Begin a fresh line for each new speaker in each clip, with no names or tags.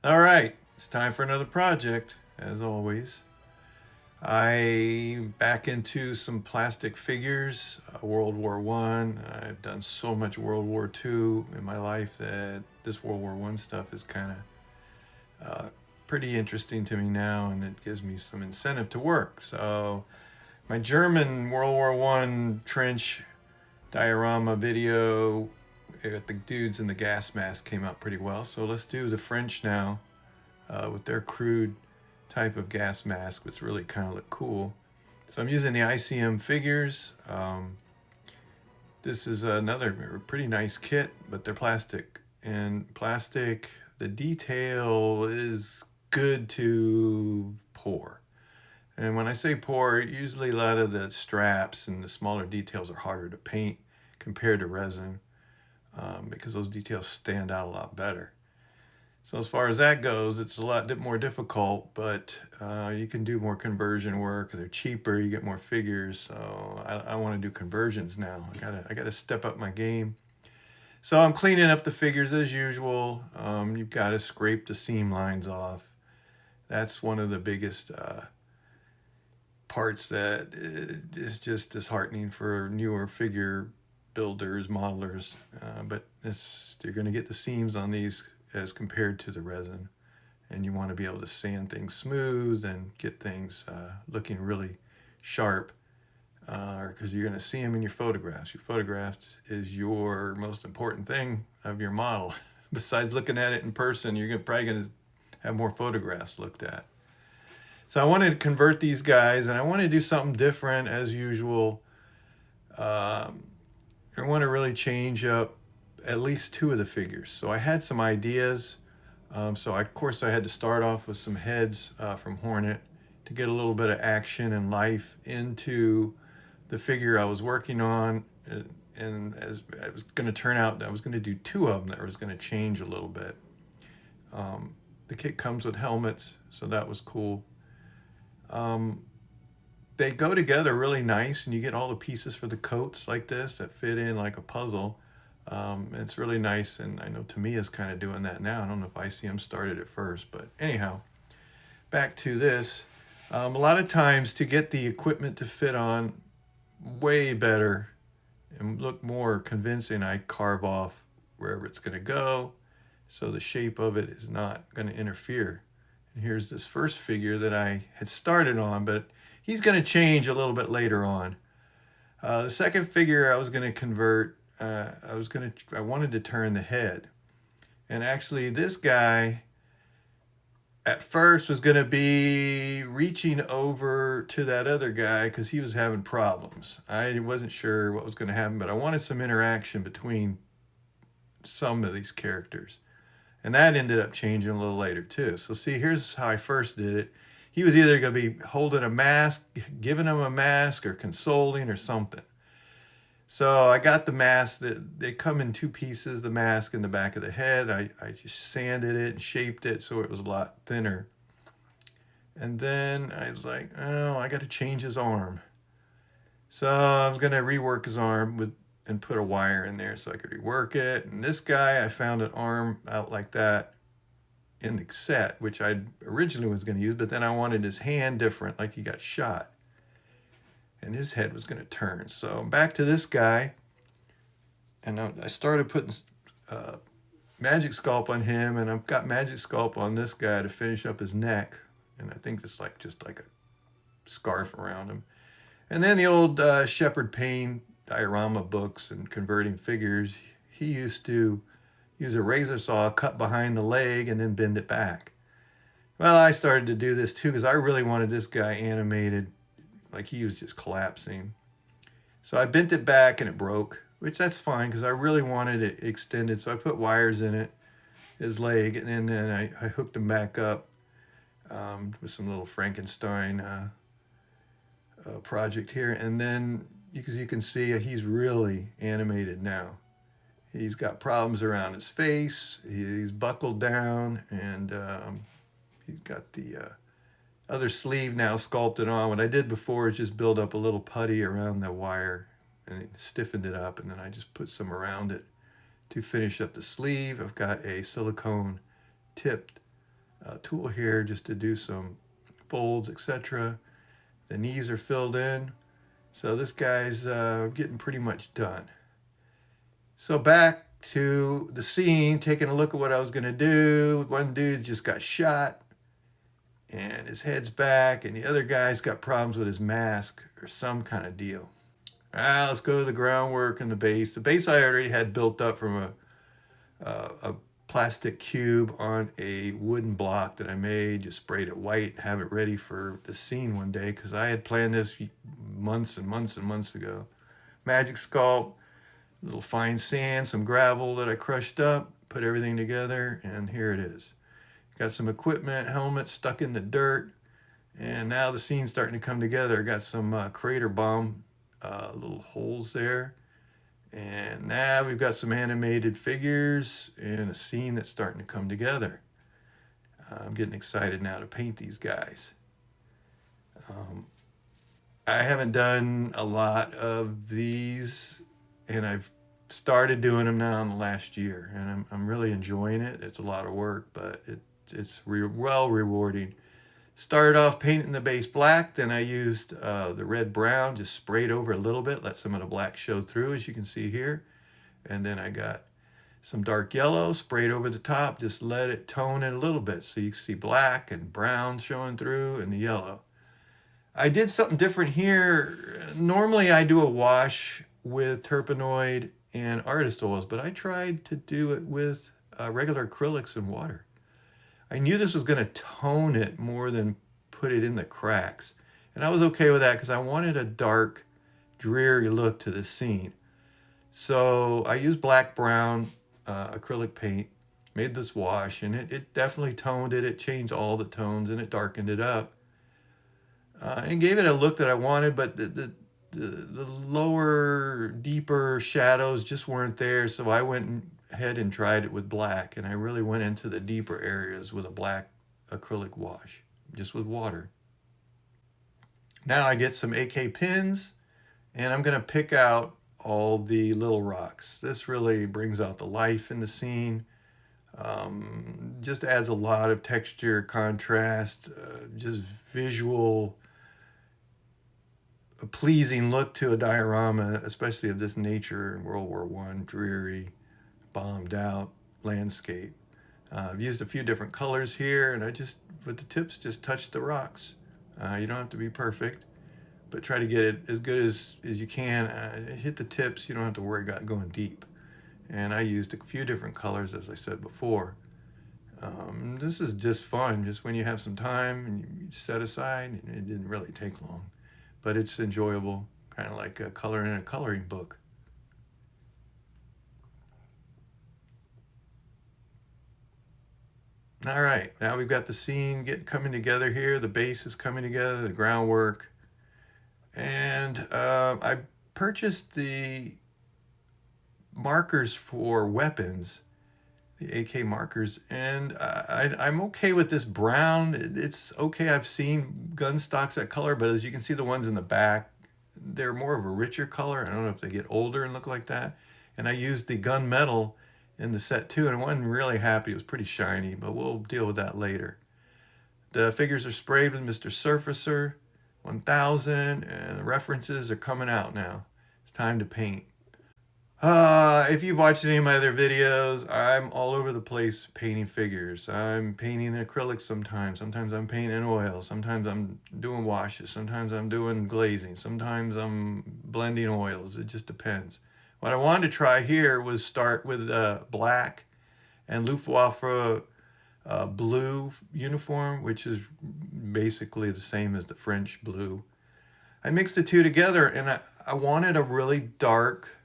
All right, it's time for another project, as always. I back into some plastic figures, World War One. I've done so much World War Two in my life that this World War One stuff is kind of pretty interesting to me now, and it gives me some incentive to work. So my German World War One trench diorama video with the dudes in the gas mask came out pretty well. So let's do the French now with their crude type of gas mask, which really kind of look cool. So I'm using the ICM figures. This is another pretty nice kit, but they're plastic. And plastic, the detail is good to poor. And when I say poor, usually a lot of the straps and the smaller details are harder to paint compared to resin because those details stand out a lot better. So as far as that goes, it's a lot more difficult, but you can do more conversion work. They're cheaper. You get more figures. So I want to do conversions now. I gotta step up my game. So I'm cleaning up the figures as usual. You've got to scrape the seam lines off. That's one of the biggest parts that is just disheartening for newer figure builders, modelers. But you're going to get the seams on these as compared to the resin, and you want to be able to sand things smooth and get things looking really sharp because you're going to see them in your photographs. Your photographs is your most important thing of your model. Besides looking at it in person, you're probably going to have more photographs looked at. So I wanted to convert these guys, and I want to do something different as usual. I want to really change up at least two of the figures. So I had some ideas. Of course, I had to start off with some heads from Hornet to get a little bit of action and life into the figure I was working on. And as it was going to turn out, I was going to do two of them that was going to change a little bit. The kit comes with helmets, so that was cool. They go together really nice, and you get all the pieces for the coats like this that fit in like a puzzle. It's really nice, and I know Tamiya's kind of doing that now. I don't know if ICM started it first, but anyhow, back to this. A lot of times to get the equipment to fit on way better and look more convincing, I carve off wherever it's going to go so the shape of it is not going to interfere. And here's this first figure that I had started on, but he's going to change a little bit later on. The second figure I was going to convert, I wanted to turn the head. And actually this guy at first was going to be reaching over to that other guy because he was having problems. I wasn't sure what was going to happen, but I wanted some interaction between some of these characters. And that ended up changing a little later too. So see, here's how I first did it. He was either going to be holding a mask, giving him a mask, or consoling or something. So I got the mask. They come in two pieces, the mask and the back of the head. I just sanded it and shaped it so it was a lot thinner. And then I was like, oh, I got to change his arm. So I was going to rework his arm and put a wire in there so I could rework it. And this guy, I found an arm out like that in the set, which I originally was going to use, but then I wanted his hand different, like he got shot. And his head was going to turn. So back to this guy. And I started putting Magic Sculpt on him, and I've got Magic Sculpt on this guy to finish up his neck. And I think it's just like a scarf around him. And then the old Shepherd Payne diorama books and converting figures, he used to use a razor saw, cut behind the leg, and then bend it back. Well, I started to do this too because I really wanted this guy animated like he was just collapsing. So I bent it back and it broke, which that's fine because I really wanted it extended. So I put wires in it, his leg, and then I hooked him back up with some little Frankenstein project here. And then, as you can see, he's really animated now. He's got problems around his face. He's buckled down, and he's got the other sleeve now sculpted on. What I did before is just build up a little putty around the wire and stiffened it up, and then I just put some around it to finish up the sleeve. I've got a silicone tipped tool here just to do some folds, etc. The knees are filled in. So this guy's getting pretty much done. So back to the scene, taking a look at what I was going to do. One dude just got shot and his head's back, and the other guy's got problems with his mask or some kind of deal. Let's go to the groundwork and the base. The base I already had built up from a plastic cube on a wooden block that I made. Just sprayed it white, have it ready for the scene one day, because I had planned this months and months and months ago. Magic sculpt, a little fine sand, some gravel that I crushed up, put everything together, and here it is. Got some equipment, helmet stuck in the dirt, and now the scene's starting to come together. Got some crater bomb, little holes there, and now we've got some animated figures and a scene that's starting to come together. I'm getting excited now to paint these guys. I haven't done a lot of these, and I've started doing them now in the last year, and I'm really enjoying it. It's a lot of work, but it's well rewarding. Started off painting the base black, then I used the red brown, just sprayed over a little bit, let some of the black show through, as you can see here. And then I got some dark yellow, sprayed over the top, just let it tone it a little bit so you can see black and brown showing through and the yellow. I did something different here. Normally I do a wash with terpenoid and artist oils, but I tried to do it with regular acrylics and water. I knew this was going to tone it more than put it in the cracks. And I was okay with that because I wanted a dark, dreary look to the scene. So I used black brown acrylic paint, made this wash, and it definitely toned it. It changed all the tones and it darkened it up. And gave it a look that I wanted, but the lower, deeper shadows just weren't there. So I went ahead and tried it with black, and I really went into the deeper areas with a black acrylic wash, just with water. Now I get some AK pins, and I'm going to pick out all the little rocks. This really brings out the life in the scene. Just adds a lot of texture, contrast, just visual, a pleasing look to a diorama, especially of this nature in World War I, dreary, bombed out landscape. I've used a few different colors here, and I just, with the tips, just touch the rocks. You don't have to be perfect, but try to get it as good as you can. Hit the tips, you don't have to worry about going deep. And I used a few different colors, as I said before. This is just fun, just when you have some time and you set aside, and it didn't really take long. But it's enjoyable, kind of like a color in a coloring book. All right, now we've got the scene coming together here. The base is coming together, the groundwork. And I purchased the markers for weapons, the AK markers, and I'm okay with this brown. It's okay. I've seen gun stocks that color, but as you can see, the ones in the back, they're more of a richer color. I don't know if they get older and look like that. And I used the gunmetal in the set too, and I wasn't really happy. It was pretty shiny, but we'll deal with that later. The figures are sprayed with Mr. Surfacer 1000, and the references are coming out now. It's time to paint. If you've watched any of my other videos, I'm all over the place painting figures. I'm painting acrylics sometimes. Sometimes I'm painting in oil. Sometimes I'm doing washes. Sometimes I'm doing glazing. Sometimes I'm blending oils. It just depends. What I wanted to try here was start with black and Luftwaffe blue uniform, which is basically the same as the French blue. I mixed the two together, and I wanted a really dark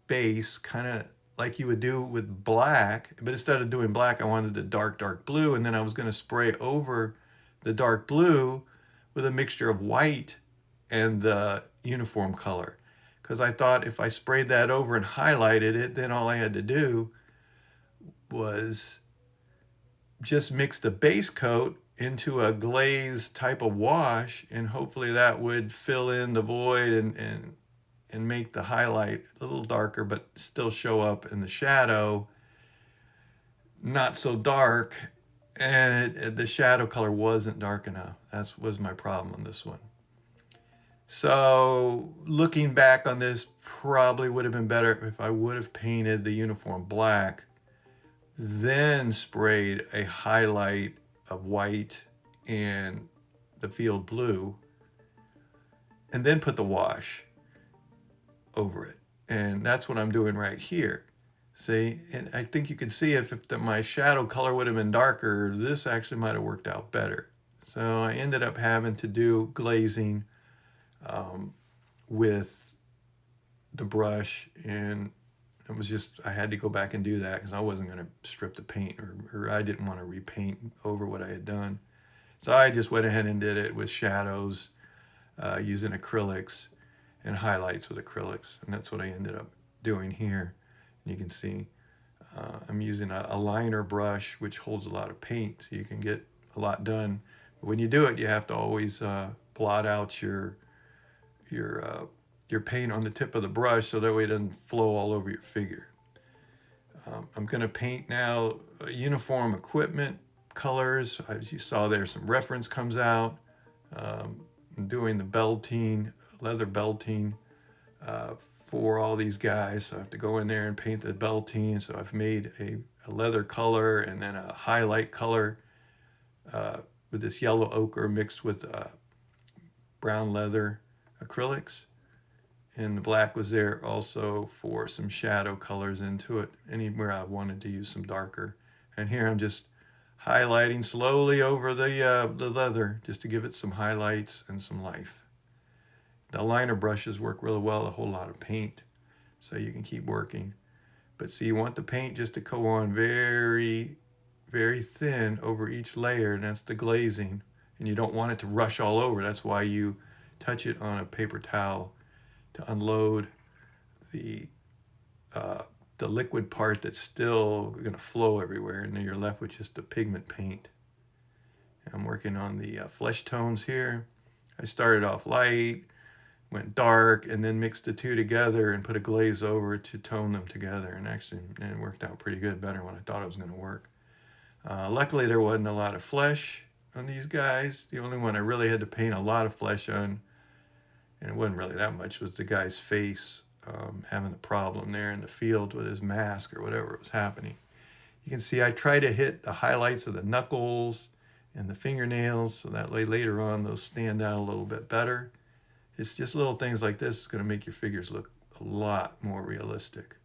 base, kind of like you would do with black, but instead of doing black, I wanted a dark blue, and then I was going to spray over the dark blue with a mixture of white and the uniform color, because I thought if I sprayed that over and highlighted it, then all I had to do was just mix the base coat into a glaze type of wash, and hopefully that would fill in the void and make the highlight a little darker, but still show up in the shadow, not so dark, and the shadow color wasn't dark enough. That was my problem on this one. So looking back on this, probably would have been better if I would have painted the uniform black, then sprayed a highlight of white and the field blue, and then put the wash over it. And that's what I'm doing right here. See, and I think you can see if my shadow color would have been darker, this actually might have worked out better. So I ended up having to do glazing with the brush, and it was just, I had to go back and do that because I wasn't going to strip the paint, or I didn't want to repaint over what I had done. So I just went ahead and did it with shadows, using acrylics and highlights with acrylics. And that's what I ended up doing here. And you can see I'm using a liner brush, which holds a lot of paint, so you can get a lot done. But when you do it, you have to always blot out your paint on the tip of the brush so that way it doesn't flow all over your figure. I'm going to paint now uniform equipment colors. As you saw there, some reference comes out. I'm doing the belting, leather belting for all these guys. So I have to go in there and paint the belting. So I've made a leather color and then a highlight color with this yellow ochre mixed with brown leather acrylics. And the black was there also for some shadow colors into it, anywhere I wanted to use some darker. And here I'm just highlighting slowly over the leather just to give it some highlights and some life. The liner brushes work really well, a whole lot of paint, so you can keep working. But see, you want the paint just to go on very, very thin over each layer, and that's the glazing. And you don't want it to rush all over. That's why you touch it on a paper towel to unload the liquid part that's still going to flow everywhere, and then you're left with just the pigment paint. I'm working on the flesh tones here. I started off light, went dark, and then mixed the two together and put a glaze over it to tone them together. And actually, it worked out pretty good, better than I thought it was going to work. Luckily, there wasn't a lot of flesh on these guys. The only one I really had to paint a lot of flesh on, and it wasn't really that much, was the guy's face, having a problem there in the field with his mask or whatever was happening. You can see I try to hit the highlights of the knuckles and the fingernails so that way later on those stand out a little bit better. It's just little things like this that's going to make your figures look a lot more realistic.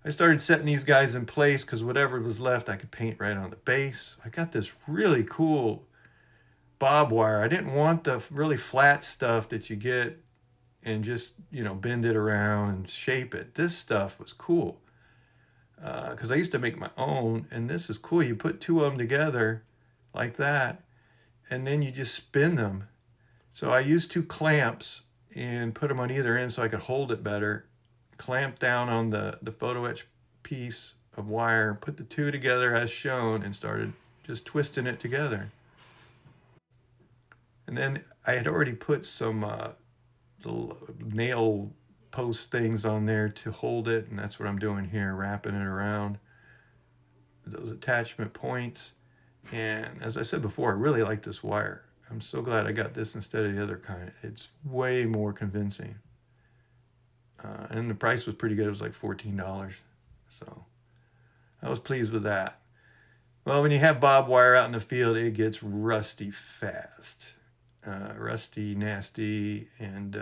I started setting these guys in place because whatever was left I could paint right on the base. I got this really cool bob wire. I didn't want the really flat stuff that you get and just, bend it around and shape it. This stuff was cool because I used to make my own, and this is cool. You put two of them together like that, and then you just spin them. So I used two clamps and put them on either end so I could hold it better. Clamp down on the photo etch piece of wire, put the two together as shown, and started just twisting it together. And then I had already put some little nail post things on there to hold it, and that's what I'm doing here, wrapping it around those attachment points. And as I said before, I really like this wire. I'm so glad I got this instead of the other kind. It's way more convincing. And the price was pretty good. It was like $14. So I was pleased with that. Well, when you have bob wire out in the field, it gets rusty fast. Rusty, nasty, and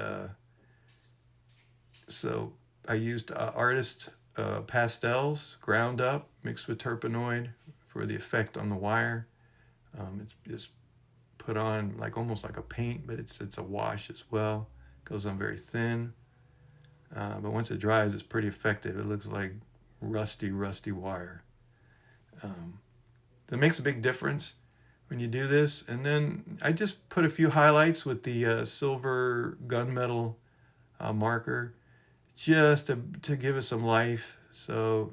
so I used artist pastels ground up, mixed with terpenoid for the effect on the wire. It's just put on almost like a paint, but it's a wash as well. Goes on very thin, but once it dries, it's pretty effective. It looks like rusty wire. That makes a big difference when you do this. And then I just put a few highlights with the silver gunmetal marker just to give it some life. So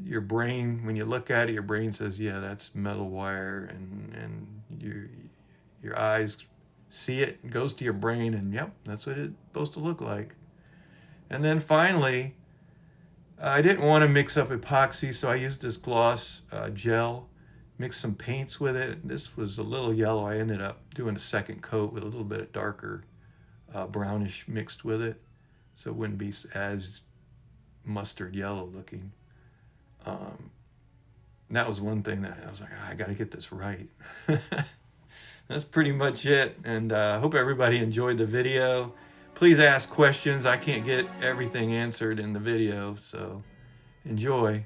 your brain, when you look at it, your brain says, yeah, that's metal wire, and your eyes see it, it goes to your brain, and yep, that's what it's supposed to look like. And then finally, I didn't want to mix up epoxy, so I used this gloss gel Mixed some paints with it. This was a little yellow. I ended up doing a second coat with a little bit of darker brownish mixed with it, so it wouldn't be as mustard yellow looking. That was one thing that I was like, I got to get this right. That's pretty much it, and I hope everybody enjoyed the video. Please ask questions. I can't get everything answered in the video, so enjoy.